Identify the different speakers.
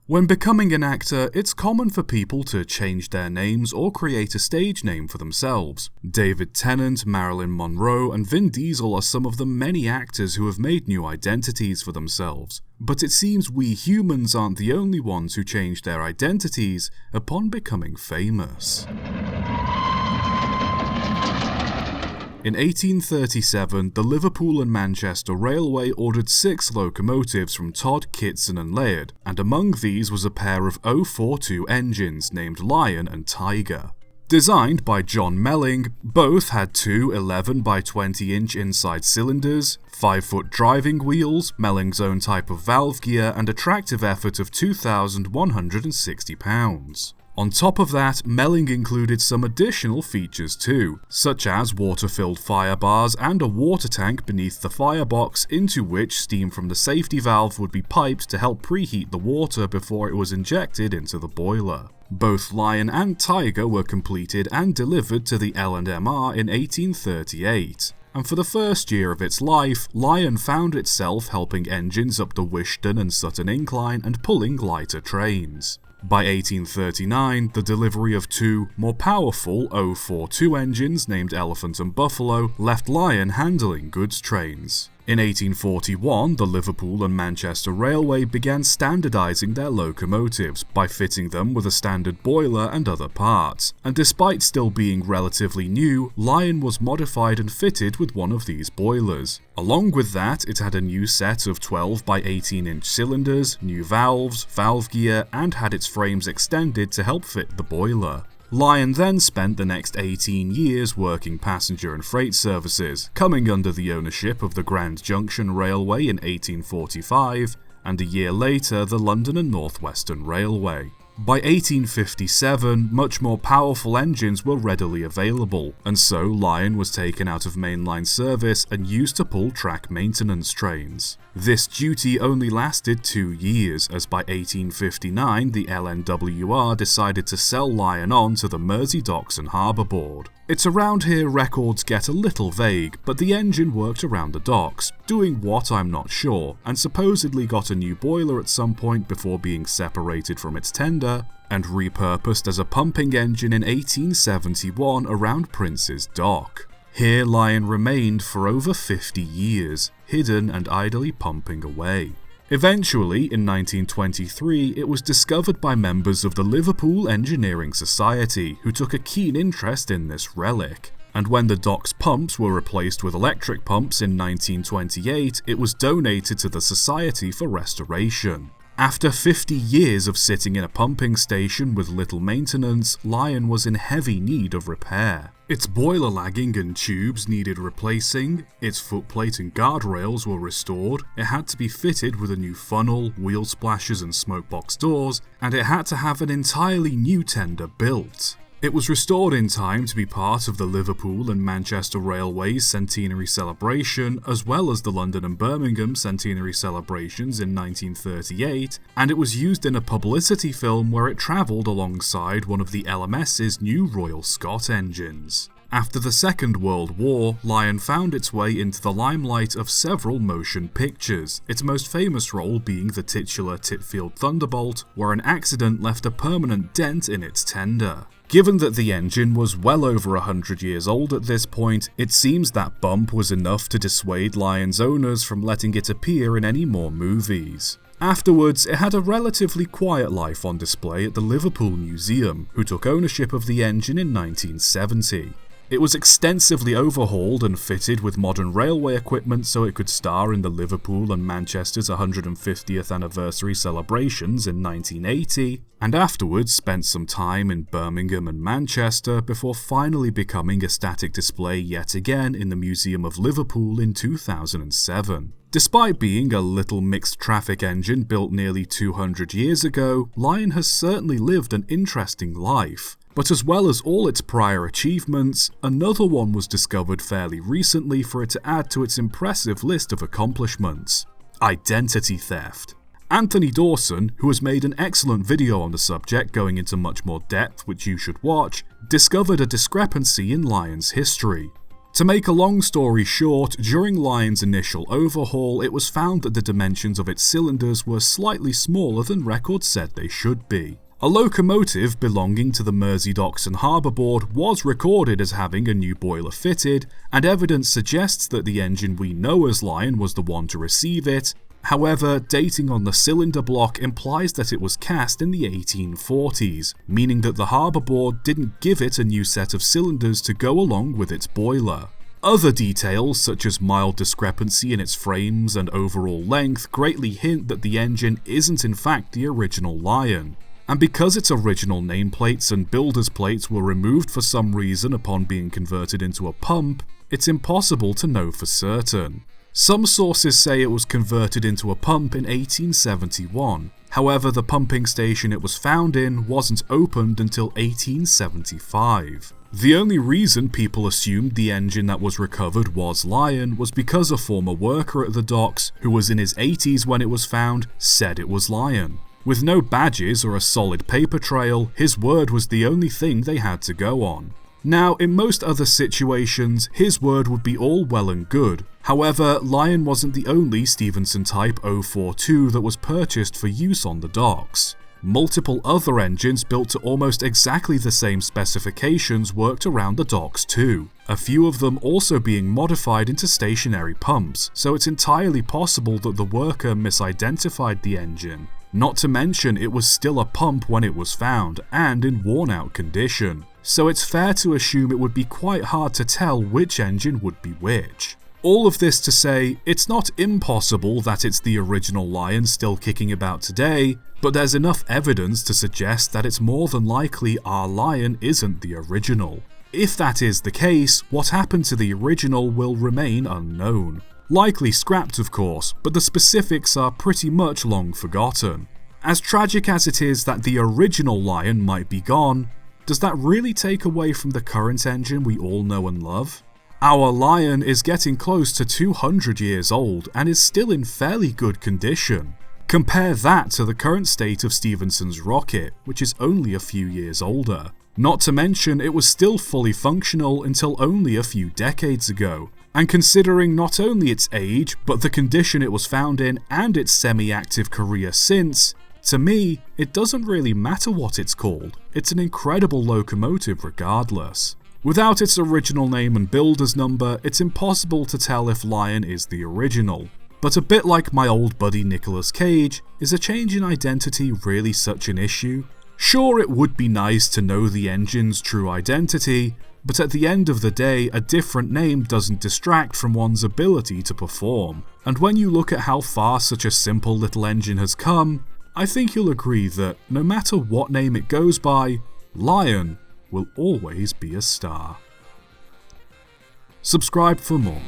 Speaker 1: When becoming an actor, it's common for people to change their names or create a stage name for themselves. David Tennant, Marilyn Monroe, and Vin Diesel are some of the many actors who have made new identities for themselves. But it seems we humans aren't the only ones who change their identities upon becoming famous. In 1837, the Liverpool and Manchester Railway ordered 6 locomotives from Todd, Kitson and Laird, and among these was a pair of 042 engines named Lion and Tiger. Designed by John Melling, both had two 11 by 20 inch inside cylinders, 5-foot driving wheels, Melling's own type of valve gear, and a tractive effort of 2,160 pounds. On top of that, Melling included some additional features too, such as water-filled fire bars and a water tank beneath the firebox into which steam from the safety valve would be piped to help preheat the water before it was injected into the boiler. Both Lion and Tiger were completed and delivered to the L&MR in 1838. And for the first year of its life, Lion found itself helping engines up the Wishton and Sutton Incline and pulling lighter trains. By 1839, the delivery of two, more powerful 042 engines named Elephant and Buffalo left Lion handling goods trains. In 1841, the Liverpool and Manchester Railway began standardising their locomotives by fitting them with a standard boiler and other parts, and despite still being relatively new, Lion was modified and fitted with one of these boilers. Along with that, it had a new set of 12 by 18 inch cylinders, new valves, valve gear, and had its frames extended to help fit the boiler. Lion then spent the next 18 years working passenger and freight services, coming under the ownership of the Grand Junction Railway in 1845, and a year later the London and North Western Railway. By 1857, much more powerful engines were readily available, and so Lion was taken out of mainline service and used to pull track maintenance trains. This duty only lasted 2 years, as by 1859 the L&MR decided to sell Lion on to the Mersey Docks and Harbour Board. It's around here records get a little vague, but the engine worked around the docks, doing what I'm not sure, and supposedly got a new boiler at some point before being separated from its tender, and repurposed as a pumping engine in 1871 around Prince's Dock. Here Lion remained for over 50 years, hidden and idly pumping away. Eventually, in 1923, it was discovered by members of the Liverpool Engineering Society, who took a keen interest in this relic. And when the dock's pumps were replaced with electric pumps in 1928, it was donated to the Society for restoration. After 50 years of sitting in a pumping station with little maintenance, Lion was in heavy need of repair. Its boiler lagging and tubes needed replacing, its footplate and guardrails were restored, it had to be fitted with a new funnel, wheel splashers and smokebox doors, and it had to have an entirely new tender built. It was restored in time to be part of the Liverpool and Manchester Railway's centenary celebration, as well as the London and Birmingham centenary celebrations in 1938, and it was used in a publicity film where it travelled alongside one of the LMS's new Royal Scot engines. After the Second World War, Lion found its way into the limelight of several motion pictures, its most famous role being the titular Titfield Thunderbolt, where an accident left a permanent dent in its tender. Given that the engine was well over 100 years old at this point, it seems that bump was enough to dissuade Lion's owners from letting it appear in any more movies. Afterwards, it had a relatively quiet life on display at the Liverpool Museum, who took ownership of the engine in 1970. It was extensively overhauled and fitted with modern railway equipment so it could star in the Liverpool and Manchester's 150th anniversary celebrations in 1980, and afterwards spent some time in Birmingham and Manchester before finally becoming a static display yet again in the Museum of Liverpool in 2007. Despite being a little mixed traffic engine built nearly 200 years ago, Lion has certainly lived an interesting life. But as well as all its prior achievements, another one was discovered fairly recently for it to add to its impressive list of accomplishments: identity theft. Anthony Dawson, who has made an excellent video on the subject going into much more depth which you should watch, discovered a discrepancy in Lion's history. To make a long story short, during Lion's initial overhaul, it was found that the dimensions of its cylinders were slightly smaller than records said they should be. A locomotive belonging to the Mersey Docks and Harbour Board was recorded as having a new boiler fitted, and evidence suggests that the engine we know as Lion was the one to receive it. However, dating on the cylinder block implies that it was cast in the 1840s, meaning that the Harbour Board didn't give it a new set of cylinders to go along with its boiler. Other details, such as mild discrepancy in its frames and overall length, greatly hint that the engine isn't in fact the original Lion. And because its original nameplates and builder's plates were removed for some reason upon being converted into a pump, it's impossible to know for certain. Some sources say it was converted into a pump in 1871, however the pumping station it was found in wasn't opened until 1875. The only reason people assumed the engine that was recovered was Lion was because a former worker at the docks, who was in his 80s when it was found, said it was Lion. With no badges or a solid paper trail, his word was the only thing they had to go on. Now, in most other situations, his word would be all well and good. However, Lion wasn't the only Stephenson Type 042 that was purchased for use on the docks. Multiple other engines built to almost exactly the same specifications worked around the docks too, a few of them also being modified into stationary pumps, so it's entirely possible that the worker misidentified the engine. Not to mention it was still a pump when it was found, and in worn-out condition, so it's fair to assume it would be quite hard to tell which engine would be which. All of this to say, it's not impossible that it's the original Lion still kicking about today, but there's enough evidence to suggest that it's more than likely our Lion isn't the original. If that is the case, what happened to the original will remain unknown. Likely scrapped of course, but the specifics are pretty much long forgotten. As tragic as it is that the original Lion might be gone, does that really take away from the current engine we all know and love? Our Lion is getting close to 200 years old and is still in fairly good condition. Compare that to the current state of Stephenson's rocket, which is only a few years older. Not to mention it was still fully functional until only a few decades ago, and considering not only its age, but the condition it was found in and its semi-active career since, to me, it doesn't really matter what it's called. It's an incredible locomotive regardless. Without its original name and builder's number, it's impossible to tell if Lion is the original. But a bit like my old buddy Nicolas Cage, is a change in identity really such an issue? Sure, it would be nice to know the engine's true identity, but at the end of the day, a different name doesn't distract from one's ability to perform. And when you look at how far such a simple little engine has come, I think you'll agree that no matter what name it goes by, Lion will always be a star. Subscribe for more.